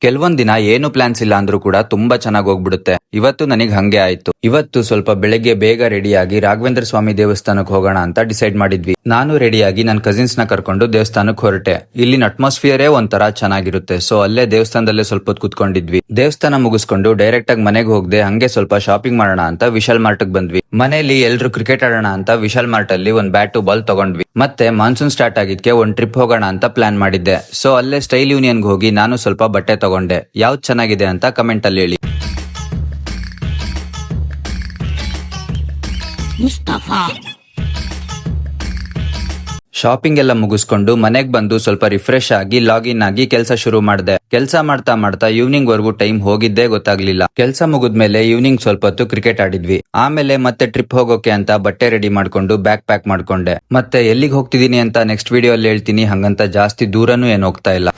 ಕೆಲವೊಂದ್ ದಿನ ಏನು ಪ್ಲಾನ್ಸ್ ಇಲ್ಲ ಅಂದ್ರೂ ಕೂಡ ತುಂಬಾ ಚೆನ್ನಾಗಿ ಹೋಗ್ಬಿಡುತ್ತೆ. ಇವತ್ತು ನನಗ್ ಹಂಗೆ ಆಯ್ತು. ಇವತ್ತು ಸ್ವಲ್ಪ ಬೆಳಗ್ಗೆ ಬೇಗ ರೆಡಿಯಾಗಿ ರಾಘವೇಂದ್ರ ಸ್ವಾಮಿ ದೇವಸ್ಥಾನಕ್ಕೆ ಹೋಗೋಣ ಅಂತ ಡಿಸೈಡ್ ಮಾಡಿದ್ವಿ. ನಾನು ರೆಡಿಯಾಗಿ ನನ್ನ ಕಸಿನ್ಸ್ ನ ಕರ್ಕೊಂಡು ದೇವಸ್ಥಾನಕ್ಕೆ ಹೊರಟೆ. ಇಲ್ಲಿನ ಅಟ್ಮಾಸ್ಫಿಯರೇ ಒಂಥರ ಚೆನ್ನಾಗಿರುತ್ತೆ. ಸೊ ಅಲ್ಲೇ ದೇವಸ್ಥಾನದಲ್ಲೇ ಸ್ವಲ್ಪ ಹೊತ್ತು ಕುತ್ಕೊಂಡಿದ್ವಿ. ದೇವಸ್ಥಾನ ಮುಗಿಸ್ಕೊಂಡು ಡೈರೆಕ್ಟ್ ಆಗಿ ಮನೆಗೆ ಹೋಗದೆ ಹಂಗೆ ಸ್ವಲ್ಪ ಶಾಪಿಂಗ್ ಮಾಡೋಣ ಅಂತ ವಿಶಾಲ್ ಮಾರ್ಟ್ ಬಂದ್ವಿ. ಮನೆಯಲ್ಲಿ ಎಲ್ರು ಕ್ರಿಕೆಟ್ ಆಡೋಣ ಅಂತ ವಿಶಾಲ್ ಮಾರ್ಟ್ ಅಲ್ಲಿ ಒಂದ್ ಬ್ಯಾಟು ಬಾಲ್ ತಗೊಂಡ್ವಿ. ಮತ್ತೆ ಮಾನ್ಸೂನ್ ಸ್ಟಾರ್ಟ್ ಆಗಿದ್ಕೆ ಒಂದ್ ಟ್ರಿಪ್ ಹೋಗೋಣ ಅಂತ ಪ್ಲಾನ್ ಮಾಡಿದ್ದೆ. ಸೊ ಅಲ್ಲೇ ಸ್ಟೈಲ್ ಯೂನಿಯನ್ಗೆ ಹೋಗಿ ನಾನು ಸ್ವಲ್ಪ ಬಟ್ಟೆ ತಗೊಂಡೆ. ಯಾವ್ದು ಚೆನ್ನಾಗಿದೆ ಅಂತ ಕಮೆಂಟ್ ಅಲ್ಲಿ ಹೇಳಿ. ಶಾಪಿಂಗ್ ಎಲ್ಲ ಮುಗಿಸ್ಕೊಂಡು ಮನೆಗ್ ಬಂದು ಸ್ವಲ್ಪ ರಿಫ್ರೆಶ್ ಆಗಿ ಲಾಗಿನ್ ಆಗಿ ಕೆಲಸ ಶುರು ಮಾಡಿದೆ. ಕೆಲಸ ಮಾಡ್ತಾ ಮಾಡ್ತಾ ಈವ್ನಿಂಗ್ ವರ್ಗು ಟೈಮ್ ಹೋಗಿದ್ದೇ ಗೊತ್ತಾಗ್ಲಿಲ್ಲ. ಕೆಲಸ ಮುಗಿದ್ಮೇಲೆ ಈವ್ನಿಂಗ್ ಸ್ವಲ್ಪ ಹೊತ್ತು ಕ್ರಿಕೆಟ್ ಆಡಿದ್ವಿ. ಆಮೇಲೆ ಮತ್ತೆ ಟ್ರಿಪ್ ಹೋಗೋಕೆ ಅಂತ ಬಟ್ಟೆ ರೆಡಿ ಮಾಡ್ಕೊಂಡು ಬ್ಯಾಗ್ ಪ್ಯಾಕ್ ಮಾಡ್ಕೊಂಡೆ. ಮತ್ತೆ ಎಲ್ಲಿಗೆ ಹೋಗ್ತಿದೀನಿ ಅಂತ ನೆಕ್ಸ್ಟ್ ವಿಡಿಯೋ ಅಲ್ಲಿ ಹೇಳ್ತೀನಿ. ಹಂಗಂತ ಜಾಸ್ತಿ ದೂರನೂ ಏನು ಹೋಗ್ತಾ ಇಲ್ಲ.